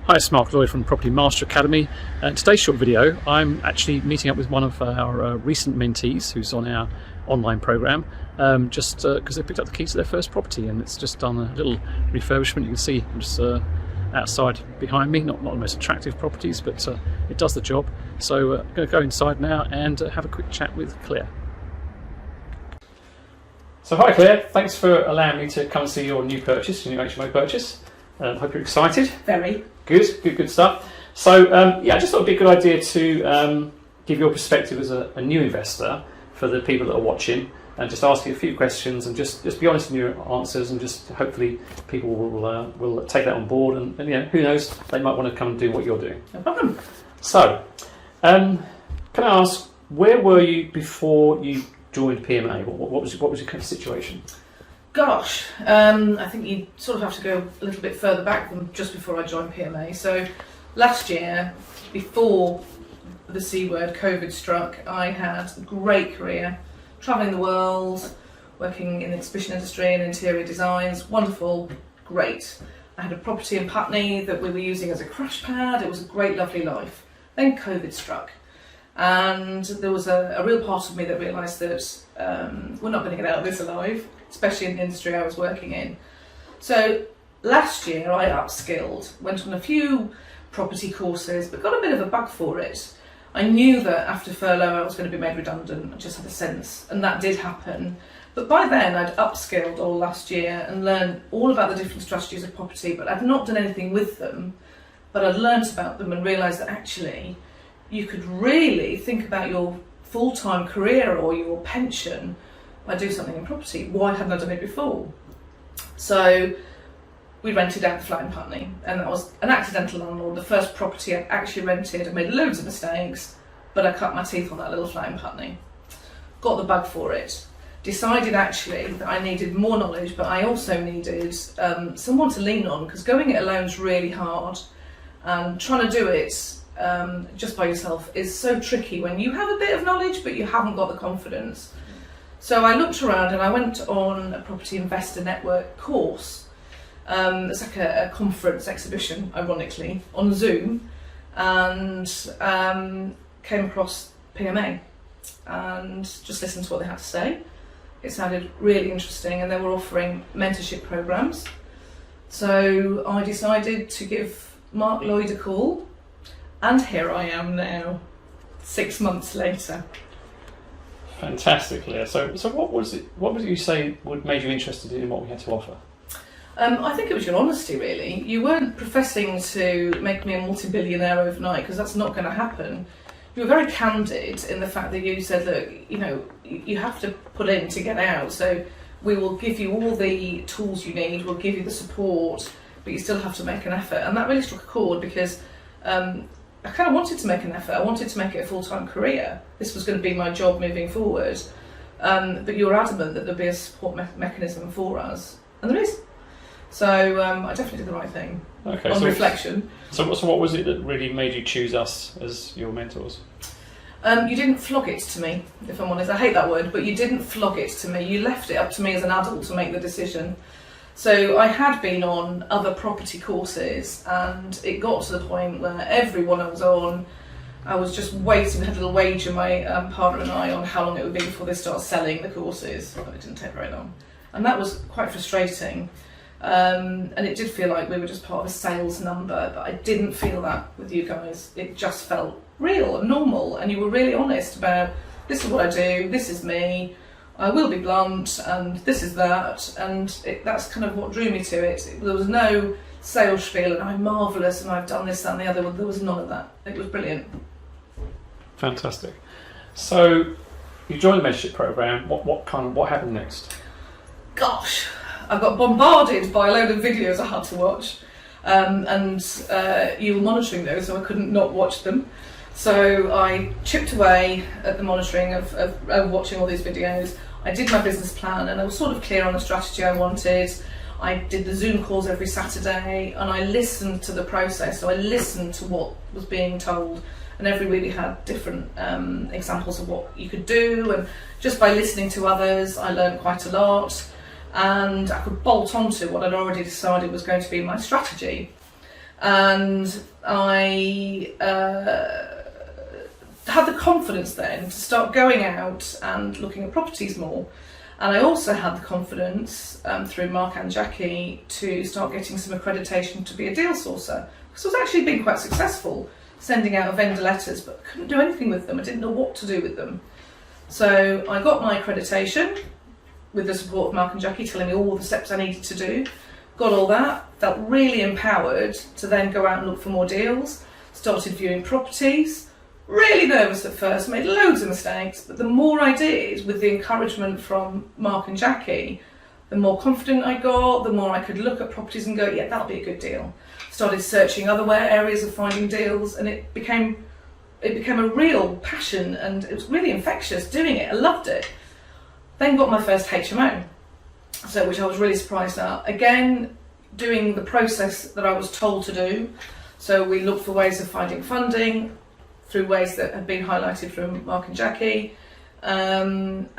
Hi, it's Mark Lloyd from Property Master Academy. Today's short video, I'm actually meeting up with one of our recent mentees who's on our online program, just because they picked up the keys to their first property, and it's just done a little refurbishment. You can see I'm just outside behind me, not the most attractive properties, but it does the job. So I'm going to go inside now and have a quick chat with Clare. So hi Clare, thanks for allowing me to come and see your new purchase, your new HMO purchase. Hope you're excited. Very. Good stuff. So yeah, I just thought it'd be a good idea to give your perspective as a new investor for the people that are watching, and just ask you a few questions and just be honest in your answers, and just hopefully people will take that on board, and you know, who knows, they might want to come and do what you're doing. No problem. So, can I ask, where were you before you joined PMA? What was your kind of situation? Gosh, I think you sort of have to go a little bit further back than just before I joined PMA. So last year, before the C word, COVID struck, I had a great career, travelling the world, working in the exhibition industry and interior designs. Wonderful, great. I had a property in Putney that we were using as a crash pad. It was a great, lovely life. Then COVID struck. And there was a real part of me that realised that we're not going to get out of this alive, especially in the industry I was working in. So last year I upskilled, went on a few property courses, but got a bit of a bug for it. I knew that after furlough I was going to be made redundant. I just had a sense, and that did happen. But by then I'd upskilled all last year and learned all about the different strategies of property, but I'd not done anything with them. But I'd learnt about them and realised that actually you could really think about your full-time career or your pension by doing something in property. Why hadn't I done it before? So we rented out the flat in Putney, and that was an accidental landlord. The first property I actually rented. I made loads of mistakes, but I cut my teeth on that little flat in Putney. Got the bug for it. Decided actually that I needed more knowledge, but I also needed someone to lean on, because going it alone is really hard, and trying to do it just by yourself is so tricky when you have a bit of knowledge but you haven't got the confidence. So I looked around and I went on a property investor network course. It's like a conference exhibition, ironically, on Zoom, and came across PMA and just listened to what they had to say. It sounded really interesting, and they were offering mentorship programs. So I decided to give Mark Lloyd a call, and here I am now, 6 months later. Fantastic, Clare. So what was it you say made you interested in what we had to offer? I think it was your honesty, really. You weren't professing to make me a multi-billionaire overnight, because that's not going to happen. You were very candid in the fact that you said, look, you know, you have to put in to get out, so we will give you all the tools you need, we'll give you the support, but you still have to make an effort. And that really struck a chord, because I kind of wanted to make an effort. I wanted to make it a full-time career. This was going to be my job moving forward. But you were adamant that there'd be a support mechanism for us, and there is. So I definitely did the right thing. Okay. On reflection. So what was it that really made you choose us as your mentors? You didn't flog it to me, if I'm honest. I hate that word, but you didn't flog it to me. You left it up to me as an adult to make the decision. So I had been on other property courses, and it got to the point where every one I was on, I was just waiting. We had a little wager, my partner and I, on how long it would be before they started selling the courses. But it didn't take very long, and that was quite frustrating. And it did feel like we were just part of a sales number, but I didn't feel that with you guys. It just felt real and normal, and you were really honest about, this is what I do, this is me, I will be blunt, and this is that, and that's kind of what drew me to it. There was no sales spiel and I'm marvellous and I've done this, that and the other. There was none of that. It was brilliant. Fantastic. So you joined the mentorship program. What happened next? Gosh, I got bombarded by a load of videos I had to watch, and you were monitoring those, so I couldn't not watch them. So I chipped away at the monitoring of watching all these videos. I did my business plan, and I was sort of clear on the strategy I wanted. I did the Zoom calls every Saturday, and I listened to the process. So I listened to what was being told, and every week we had different examples of what you could do, and just by listening to others I learned quite a lot, and I could bolt onto what I'd already decided was going to be my strategy. And I had the confidence then to start going out and looking at properties more. And I also had the confidence through Mark and Jackie to start getting some accreditation to be a deal sourcer. Because I was actually being quite successful sending out vendor letters, but I couldn't do anything with them. I didn't know what to do with them. So I got my accreditation with the support of Mark and Jackie telling me all the steps I needed to do. Got all that, felt really empowered to then go out and look for more deals, started viewing properties. Really nervous at first, made loads of mistakes, but the more I did with the encouragement from Mark and Jackie, the more confident I got, the more I could look at properties and go, yeah, that'll be a good deal. Started searching other areas of finding deals, and it became a real passion, and it was really infectious doing it. I loved it. Then got my first HMO, so which I was really surprised at. Again, doing the process that I was told to do. So we looked for ways of finding funding through ways that have been highlighted from Mark and Jackie, and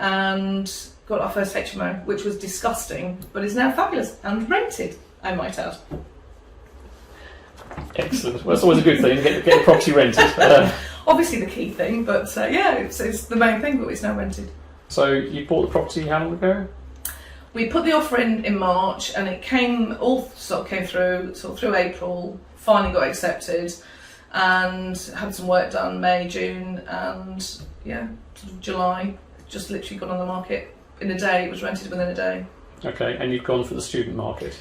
got our first HMO, which was disgusting, but is now fabulous and rented, I might add. Excellent. Well, that's always a good thing, get the property rented. Obviously the key thing, but yeah, it's the main thing, but it's now rented. So you bought the property how long ago? We put the offer in March, and it came through April, finally got accepted, and had some work done May, June, and yeah, sort of July, just literally got on the market in a day. It was rented within a day. Okay, and you've gone for the student market.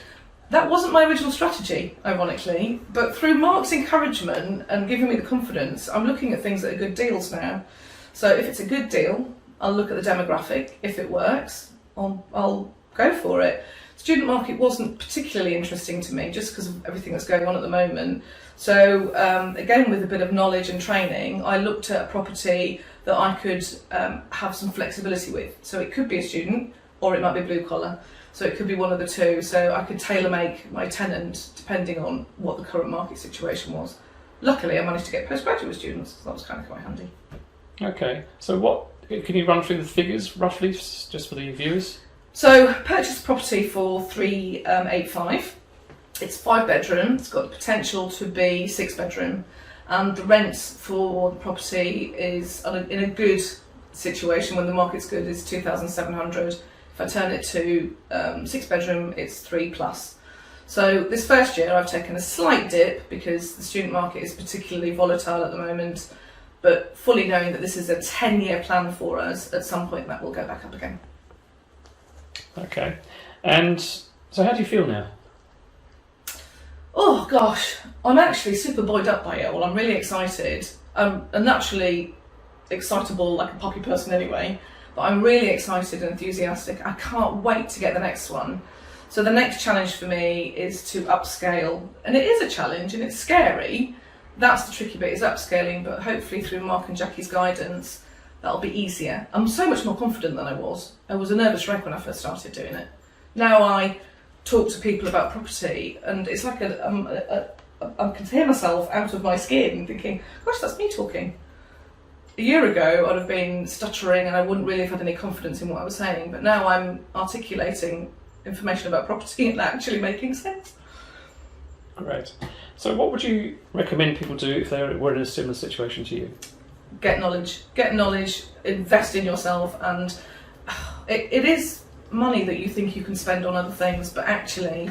That wasn't my original strategy, ironically, but through Mark's encouragement and giving me the confidence, I'm looking at things that are good deals now. So if it's a good deal, I'll look at the demographic. If it works, I'll go for it. Student market wasn't particularly interesting to me just because of everything that's going on at the moment. So again, with a bit of knowledge and training, I looked at a property that I could have some flexibility with. So it could be a student, or it might be blue collar. So it could be one of the two. So I could tailor make my tenant depending on what the current market situation was. Luckily, I managed to get postgraduate students, so that was kind of quite handy. Okay, so can you run through the figures roughly, just for the viewers? So purchased property for 385. It's 5 bedroom. It's got the potential to be 6 bedroom, and the rent for the property is in a good situation when the market's good is 2,700. If I turn it to 6 bedroom, it's 3+. So this first year I've taken a slight dip because the student market is particularly volatile at the moment, but fully knowing that this is a 10-year plan for us, at some point that will go back up again. Okay, and so how do you feel now? Oh gosh, I'm actually super buoyed up by it all. I'm really excited. I'm naturally excitable, like a puppy person anyway, but I'm really excited and enthusiastic. I can't wait to get the next one. So the next challenge for me is to upscale, and it is a challenge and it's scary. That's the tricky bit, is upscaling, but hopefully through Mark and Jackie's guidance, that'll be easier. I'm so much more confident than I was. I was a nervous wreck when I first started doing it. Now I talk to people about property, and it's like I can hear myself out of my skin thinking, gosh, that's me talking. A year ago, I'd have been stuttering and I wouldn't really have had any confidence in what I was saying, but now I'm articulating information about property and actually making sense. Great. So what would you recommend people do if they were in a similar situation to you? Get knowledge, invest in yourself, and it is money that you think you can spend on other things, but actually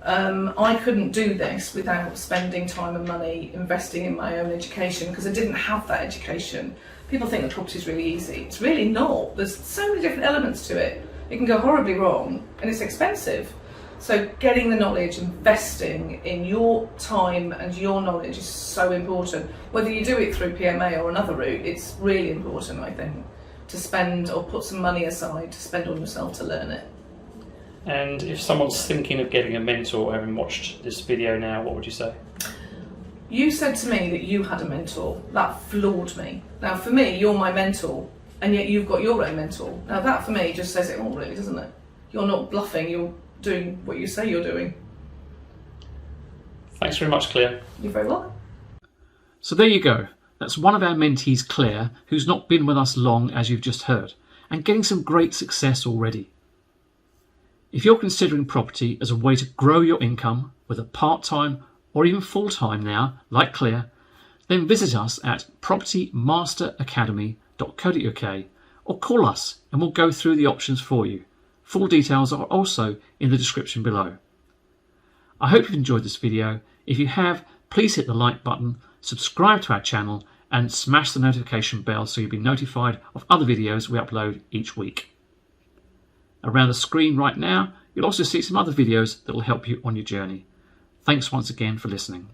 I couldn't do this without spending time and money investing in my own education, because I didn't have that education. People think that property is really easy. It's really not. There's so many different elements to it. It can go horribly wrong and it's expensive. So getting the knowledge, investing in your time and your knowledge is so important. Whether you do it through PMA or another route, it's really important, I think, to spend or put some money aside to spend on yourself to learn it. And if someone's thinking of getting a mentor, having watched this video now, what would you say? You said to me that you had a mentor. That floored me. Now for me, you're my mentor, and yet you've got your own mentor. Now that for me just says it all, really, doesn't it? You're not bluffing, you're doing what you say you're doing. Thanks very much, Claire. You're very welcome. So there you go. That's one of our mentees, Claire, who's not been with us long, as you've just heard, and getting some great success already. If you're considering property as a way to grow your income with a part-time or even full-time now, like Clare, then visit us at propertymasteracademy.co.uk or call us and we'll go through the options for you. Full details are also in the description below. I hope you've enjoyed this video. If you have, please hit the like button, subscribe to our channel and smash the notification bell so you'll be notified of other videos we upload each week. Around the screen right now, you'll also see some other videos that will help you on your journey. Thanks once again for listening.